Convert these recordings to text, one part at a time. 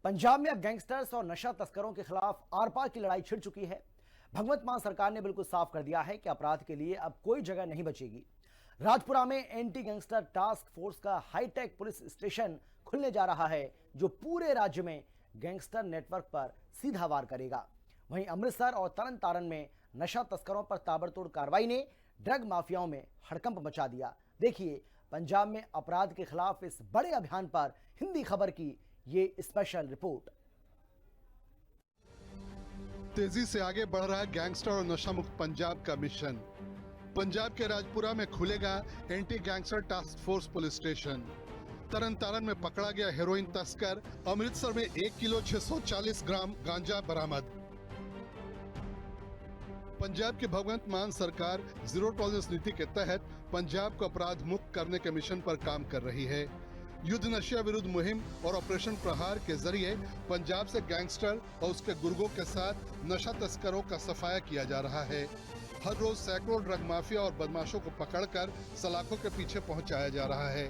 पंजाब में अब गैंगस्टर्स और नशा तस्करों के खिलाफ आर पार की लड़ाई छिड़ चुकी है। भगवंत मान सरकार ने बिल्कुल साफ कर दिया है कि अपराध के लिए अब कोई जगह नहीं बचेगी। राजपुरा में एंटी गैंगस्टर टास्क फोर्स का हाईटेक पुलिस स्टेशन खुलने जा रहा है, जो पूरे राज्य में गैंगस्टर नेटवर्क पर सीधा वार करेगा। वहीं अमृतसर और तरन तारण में नशा तस्करों पर ताबड़तोड़ कार्रवाई ने ड्रग माफियाओं में हड़कंप मचा दिया। देखिए पंजाब में अपराध के खिलाफ इस बड़े अभियान पर हिंदी खबर की ये स्पेशल रिपोर्ट। तेजी से आगे बढ़ रहा है गैंगस्टर और नशा मुक्त पंजाब का मिशन। पंजाब के राजपुरा में खुलेगा anti gangster task force police station. Tarn Taran में पकड़ा गया हेरोइन तस्कर। अमृतसर में 1 किलो 640 ग्राम गांजा बरामद। पंजाब की भगवंत मान सरकार जीरो टॉलरेंस नीति के तहत पंजाब को अपराध मुक्त करने के मिशन पर काम कर रही है। युद्ध नशा विरुद्ध मुहिम और ऑपरेशन प्रहार के जरिए पंजाब से गैंगस्टर और उसके गुर्गों के साथ नशा तस्करों का सफाया किया जा रहा है। हर रोज सैकड़ों ड्रग माफिया और बदमाशों को पकड़कर सलाखों के पीछे पहुंचाया जा रहा है।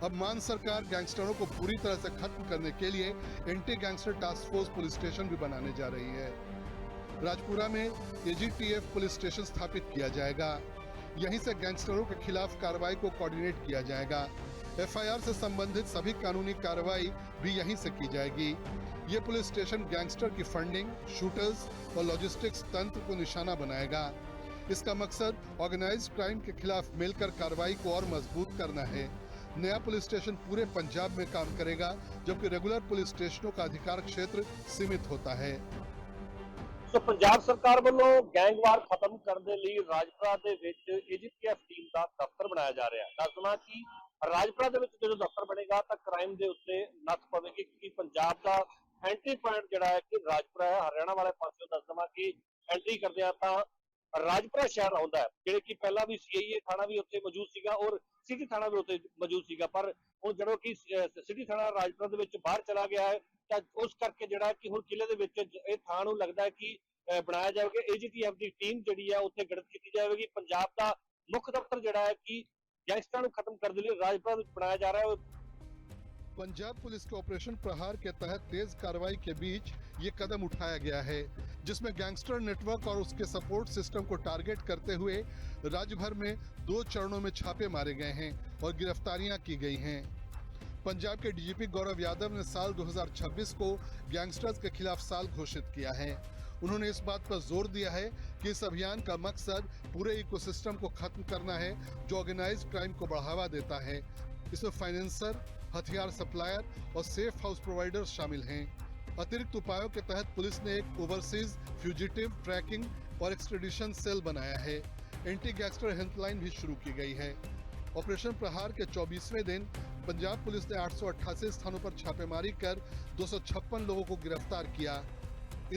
अब मान सरकार गैंगस्टरों को पूरी तरह से खत्म करने के लिए anti gangster task force police station भी बनाने जा रही है। राजपुरा में एजीटीएफ पुलिस स्टेशन स्थापित किया जाएगा। यहीं से गैंगस्टरों के खिलाफ कार्रवाई को कोऑर्डिनेट किया जाएगा। एफआईआर से संबंधित सभी कानूनी कार्रवाई भी यहीं से की जाएगी। ये पुलिस स्टेशन गैंगस्टर की फंडिंग, शूटर्स और लॉजिस्टिक्स तंत्र को निशाना बनाएगा। इसका मकसद ऑर्गेनाइज्ड क्राइम के खिलाफ मिलकर कार्रवाई को और मजबूत करना है। नया पुलिस स्टेशन पूरे पंजाब में काम करेगा, जबकि रेगुलर पुलिस स्टेशनों का अधिकार क्षेत्र सीमित होता है। तो पंजाब सरकार ਵੱਲੋਂ ਗੈਂਗਵਾਰ ਖਤਮ ਕਰਨ ਦੇ ਲਈ ਰਾਜਪੁਰਾ ਦੇ ਵਿੱਚ ਏਜੀਪੀਐਫ ਟੀਮ ਦਾ ਦਫ਼ਤਰ ਬਣਾਇਆ ਜਾ ਰਿਹਾ ਹੈ। ਦੱਸਣਾ ਕਿ ਰਾਜਪੁਰਾ ਦੇ ਵਿੱਚ ਜਦੋਂ ਦਫ਼ਤਰ ਬਣੇਗਾ ਤਾਂ ਕ੍ਰਾਈਮ ਦੇ ਉੱਤੇ ਨੱਥ ਪਵੇਗੀ, ਕਿ ਪੰਜਾਬ ਦਾ ਐਂਟਰੀ ਪੁਆਇੰਟ ਜਿਹੜਾ ਹੈ ਕਿ ਰਾਜਪੁਰਾ ਹੈ। ਹਰਿਆਣਾ ਵਾਲੇ ਪਾਸਿਓਂ ਦੱਸ ਦਵਾਂ ਕਿ ਐਂਟਰੀ ਕਰਦੇ ਆ ਤਾਂ ਰਾਜਪੁਰਾ ਸ਼ਹਿਰ ਆਉਂਦਾ ਹੈ, ਜਿਹੜੇ ਕਿ ਪਹਿਲਾਂ ਵੀ ਸੀਆਈਏ ਥਾਣਾ ਵੀ ਉੱਥੇ ਮੌਜੂਦ ਸੀਗਾ ਔਰ ਸਿਟੀ ਥਾਣਾ ਵੀ ਉੱਥੇ ਮੌਜੂਦ ਸੀਗਾ, ਪਰ ਹੁਣ ਜਦੋਂ ਕਿ ਸਿਟੀ ਥਾਣਾ ਰਾਜਪੁਰਾ ਦੇ ਵਿੱਚ ਬਾਹਰ ਚਲਾ ਗਿਆ ਹੈ ਤਾਂ ਉਸ ਕਰਕੇ ਜਿਹੜਾ ਕਿ ਹੁਣ ਕਿਲੇ ਦੇ ਵਿੱਚ ਇਹ ਥਾਂ ਨੂੰ ਲੱਗਦਾ ਹੈ ਕਿ ਬਣਾਇਆ ਜਾਵੇਗਾ। ਏਜੀਟੀਐਫ ਦੀ ਟੀਮ ਜਿਹੜੀ ਹੈ ਉੱਥੇ ਗਠਿਤ ਕੀਤੀ ਜਾਵੇਗੀ। ਪੰਜਾਬ ਦਾ ਮੁੱਖ ਦਫ਼ਤਰ ਜਿਹੜਾ ਹੈ ਕਿ गैंगस्टर को खत्म कर दिया राजपुरा बनाया जा रहा है। पंजाब पुलिस के ऑपरेशन प्रहार के तहत तेज कार्रवाई के बीच ये कदम उठाया गया है, जिसमें गैंगस्टर नेटवर्क और उसके सपोर्ट सिस्टम को टारगेट करते हुए राज्य भर में 2 चरणों में छापे मारे गए हैं और गिरफ्तारियां की गई हैं। पंजाब के डीजीपी गौरव यादव ने साल 2026 को गैंगस्टर्स के खिलाफ साल घोषित किया है। उन्होंने इस बात पर जोर दिया है कि इस अभियान का मकसद पूरे इकोसिस्टम को खत्म करना है, जो ऑर्गेनाइज्ड क्राइम को बढ़ावा देता है। इसमें फाइनेंसर, हथियार सप्लायर और सेफ हाउस प्रोवाइडर शामिल हैं। अतिरिक्त उपायों के तहत पुलिस ने एक ओवरसीज फ्यूजिटिव ट्रैकिंग और एक्सट्रेडिशन सेल बनाया है। एंटी गैंगस्टर हेल्पलाइन भी शुरू की गई है। ऑपरेशन प्रहार के 24वें दिन पंजाब पुलिस ने 888 स्थानों पर छापेमारी कर 256 लोगों को गिरफ्तार किया।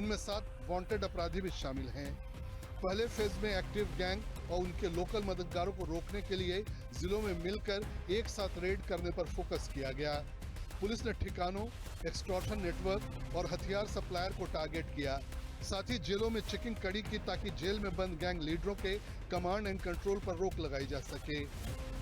इनमें 7 वांटेड अपराधी भी शामिल हैं। पहले फेज में एक्टिव गैंग और उनके लोकल मददगारों को रोकने के लिए जिलों में मिलकर एक साथ रेड करने पर फोकस किया गया। पुलिस ने ठिकानों, एक्सटॉर्शन नेटवर्क और हथियार सप्लायर को टारगेट किया। साथ ही जेलों में चेकिंग कड़ी की, ताकि जेल में बंद गैंग लीडरों के कमांड एंड कंट्रोल पर रोक लगाई जा सके।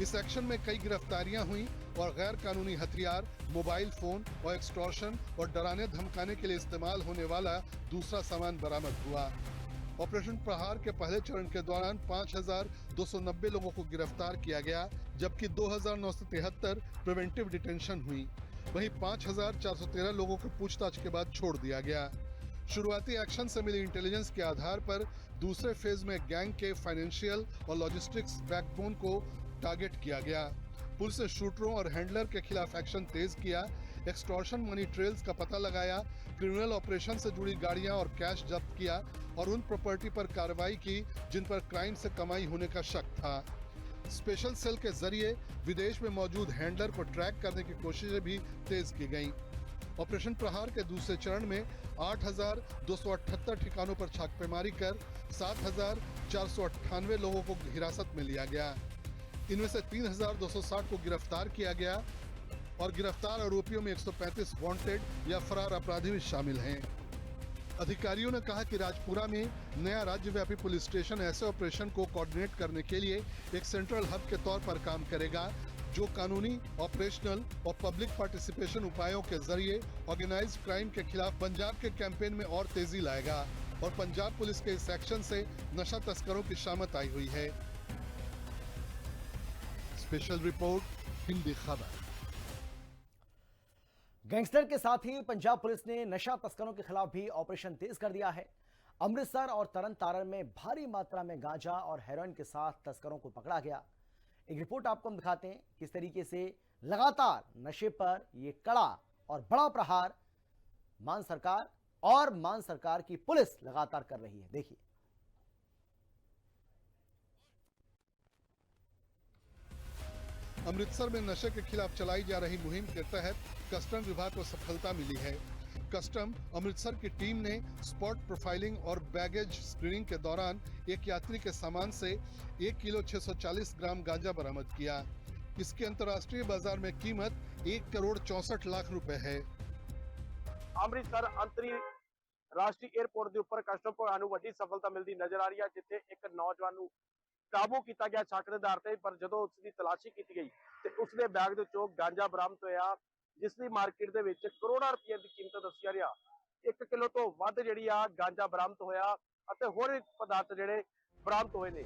इस एक्शन में कई गिरफ्तारियां हुई और गैर कानूनी हथियार, मोबाइल फोन और एक्सटॉर्शन और डराने धमकाने के लिए इस्तेमाल होने वाला दूसरा सामान बरामद हुआ। ऑपरेशन प्रहार के पहले चरण के दौरान 5290 लोगों को गिरफ्तार किया गया, जबकि 2973 प्रिवेंटिव डिटेंशन हुई। वहीं 5413 लोगों को पूछताछ के बाद छोड़ दिया गया। शुरुआती एक्शन से मिली इंटेलिजेंस के आधार पर दूसरे फेज में गैंग के फाइनेंशियल और लॉजिस्टिक्स बैकबोन को टारगेट किया गया। पुलिस ने शूटरों और हैंडलर के खिलाफ एक्शन तेज किया, एक्सटॉर्शन मनी ट्रेल्स का पता लगाया, क्रिमिनल ऑपरेशन से जुड़ी गाड़ियां और कैश जब्त किया और उन प्रॉपर्टी पर कार्रवाई की जिन पर क्राइम से कमाई होने का शक था। स्पेशल सेल के जरिए विदेश में मौजूद हैंडलर को ट्रैक करने की कोशिशें भी तेज की गईं। ऑपरेशन प्रहार के दूसरे चरण में 8278 ठिकानों पर छापेमारी कर 7498 लोगों को हिरासत में लिया गया। इनमें से 3260 को गिरफ्तार किया गया और गिरफ्तार आरोपियों में 135 वांटेड या फरार अपराधी भी शामिल हैं। अधिकारियों ने कहा कि राजपुरा में नया राज्यव्यापी पुलिस स्टेशन ऐसे ऑपरेशन को कोऑर्डिनेट करने के लिए एक सेंट्रल हब के तौर पर काम करेगा, जो कानूनी, ऑपरेशनल और पब्लिक पार्टिसिपेशन उपायों के जरिए ऑर्गेनाइज्ड क्राइम के खिलाफ पंजाब के कैंपेन में और तेजी लाएगा और पंजाब पुलिस के इस एक्शन से नशा तस्करों की शामत आई हुई है। स्पेशल रिपोर्ट, हिंदी खबर। गैंगस्टर के साथ ही पंजाब पुलिस ने नशा तस्करों के खिलाफ भी ऑपरेशन तेज कर दिया है। अमृतसर और तरन तारण में भारी मात्रा में गांजा और हेरोइन के साथ तस्करों को पकड़ा गया। एक रिपोर्ट आपको हम दिखाते हैं किस तरीके से लगातार नशे पर यह कड़ा और बड़ा प्रहार मान सरकार की पुलिस लगातार कर रही है। देखिए। अमृतसर में नशे के खिलाफ चलाई जा रही मुहिम के तहत कस्टम विभाग को सफलता मिली है। कस्टम अमृतसर की टीम ने स्पॉट प्रोफाइलिंग और बैगेज स्क्रीनिंग के दौरान एक यात्री के सामान से 1 किलो 640 ग्राम गांजा बरामद किया। इसकी अंतर्राष्ट्रीय बाजार में कीमत 1 करोड़ 64 लाख रुपए है। ਅੰਮ੍ਰਿਤਸਰ ਅੰਤਰਰਾਸ਼ਟਰੀ 에ਅਰਪੋਰਟ ਦੇ ਉੱਪਰ ਕਸਟਮ ਵਿਭਾਗ ਨੂੰ ਵੱਡੀ ਸਫਲਤਾ ਮਿਲਦੀ ਨਜ਼ਰ ਆ ਰਹੀ ਹੈ, ਜਿੱਥੇ ਇੱਕ ਨੌਜਵਾਨ ਨੂੰ ਕਾਬੂ ਕੀਤਾ ਗਿਆ ਸ਼ੱਕ ਦੇ ਆਧਾਰ ਤੇ। ਪਰ ਜਦੋਂ ਉਸ ਦੀ ਤਲਾਸ਼ੀ ਕੀਤੀ ਗਈ ਤੇ ਉਸ ਦੇ ਬੈਗ ਦੇ ਵਿੱਚੋਂ ਗਾਂਜਾ ਬਰਾਮਦ ਹੋਇਆ, ਜਿਸ ਦੀ ਮਾਰਕੀਟ ਦੇ ਵਿੱਚ ਕਰੋੜਾਂ ਰੁਪਏ ਦੀ ਕੀਮਤ ਦੱਸੀ ਜਾ ਰਹੀ ਆ। 1 ਕਿਲੋ ਤੋਂ ਵੱਧ ਜਿਹੜੀ ਆ ਗਾਂਜਾ ਬਰਾਮਦ ਹੋਇਆ ਅਤੇ ਹੋਰ ਵੀ ਪਦਾਰਥ ਜਿਹੜੇ ਬਰਾਮਦ ਹੋਏ ਨੇ।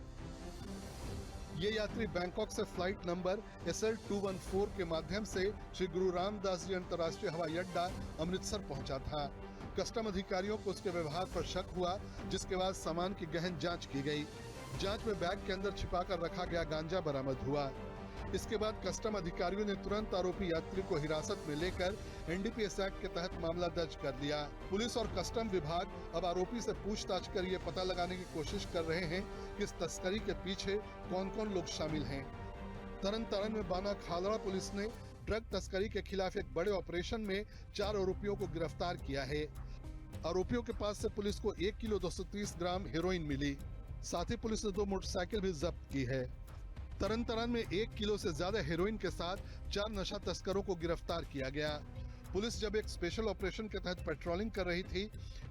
ये यात्री बैंकॉक से फ्लाइट नंबर SL214 के माध्यम से श्री गुरु रामदास जी अंतर्राष्ट्रीय हवाई अड्डा अमृतसर पहुंचा था। कस्टम अधिकारियों को उसके व्यवहार पर शक हुआ, जिसके बाद सामान की गहन जांच की गई। जांच में बैग के अंदर छिपाकर रखा गया गांजा बरामद हुआ। इसके बाद कस्टम अधिकारियों ने तुरंत आरोपी यात्री को हिरासत में लेकर NDPS एक्ट के तहत मामला दर्ज कर लिया। पुलिस और कस्टम विभाग अब आरोपी से पूछताछ कर ये पता लगाने की कोशिश कर रहे हैं कि इस तस्करी के पीछे कौन कौन लोग शामिल हैं। तरन तारण में बाना खालड़ा पुलिस ने ड्रग तस्करी के खिलाफ एक बड़े ऑपरेशन में 4 आरोपियों को गिरफ्तार किया है। आरोपियों के पास से पुलिस को 1 किलो 230 ग्राम हेरोइन मिली। साथ ही पुलिस ने 2 मोटरसाइकिल भी जब्त की है। तरन तारण में 1 किलो से ज्यादा हेरोइन के साथ 4 नशा तस्करों को गिरफ्तार किया गया। पुलिस जब एक स्पेशल ऑपरेशन के तहत पेट्रोलिंग कर रही थी,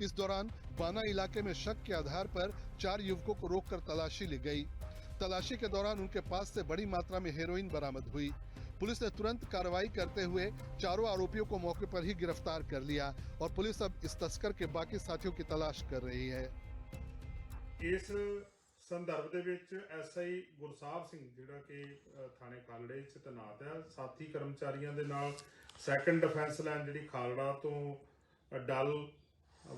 इस दौरान बाना इलाके में शक के आधार पर 4 युवकों को रोककर तलाशी ली गई। तलाशी के दौरान उनके पास से बड़ी मात्रा में हेरोइन बरामद हुई। पुलिस ने तुरंत कार्रवाई करते हुए चारों आरोपियों को मौके पर ही गिरफ्तार कर लिया और पुलिस अब इस तस्कर के बाकी साथियों की तलाश कर रही है। इस संदर्भ ਦੇ ਵਿੱਚ SI ਗੁਰਸਾਹਿਬ ਸਿੰਘ ਜਿਹੜਾ ਕਿ ਥਾਣੇ ਖਾਲੜੇ 'ਚ ਤੈਨਾਤ ਹੈ, ਸਾਥੀ ਕਰਮਚਾਰੀਆਂ ਦੇ ਨਾਲ ਸੈਕੰਡ ਡਿਫੈਂਸ ਲਾਈਨ ਜਿਹੜੀ ਖਾਲੜਾ ਤੋਂ ਡਲ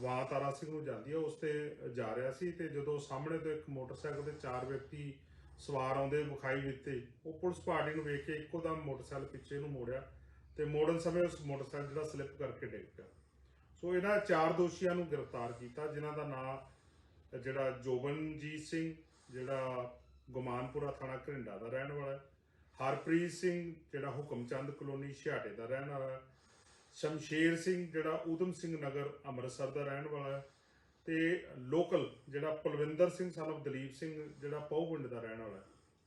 ਵਾਂ ਤਾਰਾ ਸਿੰਘ ਨੂੰ ਜਾਂਦੀ ਹੈ, ਉਸ ਤੇ ਜਾ ਰਿਹਾ ਸੀ ਤੇ ਜਦੋਂ ਸਾਹਮਣੇ ਤੋਂ ਇੱਕ ਮੋਟਰਸਾਈਕਲ ਤੇ 4 ਵਿਅਕਤੀ ਸਵਾਰ ਆਉਂਦੇ ਵਿਖਾਈ ਦਿੱਤੇ, ਉਹ ਪੁਲਿਸ ਪਾਰਟੀ ਨੂੰ ਵੇਖ ਕੇ ਇੱਕੋ ਦਮ ਮੋਟਰਸਾਈਕਲ ਪਿੱਛੇ ਨੂੰ ਮੋੜਿਆ ਤੇ ਮੋੜਨ ਸਮੇਂ ਉਸ ਮੋਟਰਸਾਈਕਲ ਜਿਹੜਾ ਸਲਿੱਪ ਕਰਕੇ ਡਿੱਗ ਪਿਆ। ਸੋ ਇਹਨਾਂ 4 ਦੋਸ਼ੀਆਂ ਨੂੰ ਗ੍ਰਿਫਤਾਰ ਕੀਤਾ, ਜਿਨ੍ਹਾਂ ਦਾ ਨਾਮ ਜਿਹੜਾ ਜੋਬਨਜੀਤ ਸਿੰਘ ਜਿਹੜਾ ਗੁਮਾਨਪੁਰਾ ਥਾਣਾ ਘਰਿੰਡਾ ਦਾ ਰਹਿਣ ਵਾਲਾ, ਹਰਪ੍ਰੀਤ ਸਿੰਘ ਜਿਹੜਾ ਹੁਕਮਚੰਦ ਕਲੋਨੀ ਛਿਆਟੇ ਦਾ ਰਹਿਣ ਵਾਲਾ, ਸ਼ਮਸ਼ੇਰ ਸਿੰਘ ਜਿਹੜਾ ਊਧਮ ਸਿੰਘ ਨਗਰ ਅੰਮ੍ਰਿਤਸਰ ਦਾ ਰਹਿਣ ਵਾਲਾ ਤੇ ਲੋਕਲ ਜਿਹੜਾ ਪਲਵਿੰਦਰ ਸਿੰਘ ਸਨ ਦਲੀਪ ਸਿੰਘ ਜਿਹੜਾ ਪਹੂ ਪਿੰਡ ਦਾ ਰਹਿਣ ਵਾਲਾ।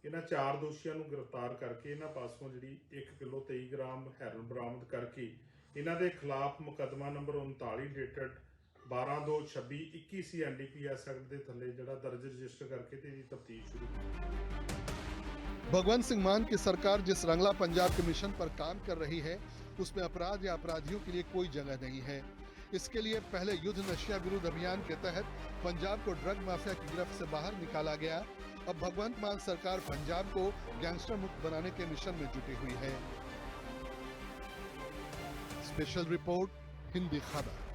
ਇਹਨਾਂ 4 ਦੋਸ਼ੀਆਂ ਨੂੰ ਗ੍ਰਿਫਤਾਰ ਕਰਕੇ ਇਹਨਾਂ ਪਾਸੋਂ ਜਿਹੜੀ 1 ਕਿਲੋ 23 ਗ੍ਰਾਮ ਹੈਰੋਇਨ ਬਰਾਮਦ ਕਰਕੇ ਇਹਨਾਂ ਦੇ ਖਿਲਾਫ ਮੁਕੱਦਮਾ ਨੰਬਰ 39 ਡੇਟਡ 12/2/26 21 NDPS एक्ट ਦੇ ਥੱਲੇ ਜਿਹੜਾ ਦਰਜ ਰਜਿਸਟਰ ਕਰਕੇ ਤੇ ਇਹਦੀ ਤਫਤੀਸ਼ ਸ਼ੁਰੂ ਕੀਤੀ। भगवंत सिंह मान की सरकार जिस रंगला पंजाब के मिशन पर काम कर रही है, उसमें अपराध या अपराधियों के लिए कोई जगह नहीं है। इसके लिए पहले युद्ध नशा विरुद्ध अभियान के तहत पंजाब को ड्रग माफिया की गिरफ्त से बाहर निकाला गया। अब भगवंत मान सरकार पंजाब को गैंगस्टर मुक्त बनाने के मिशन में जुटी हुई है। स्पेशल रिपोर्ट, हिंदी खबर।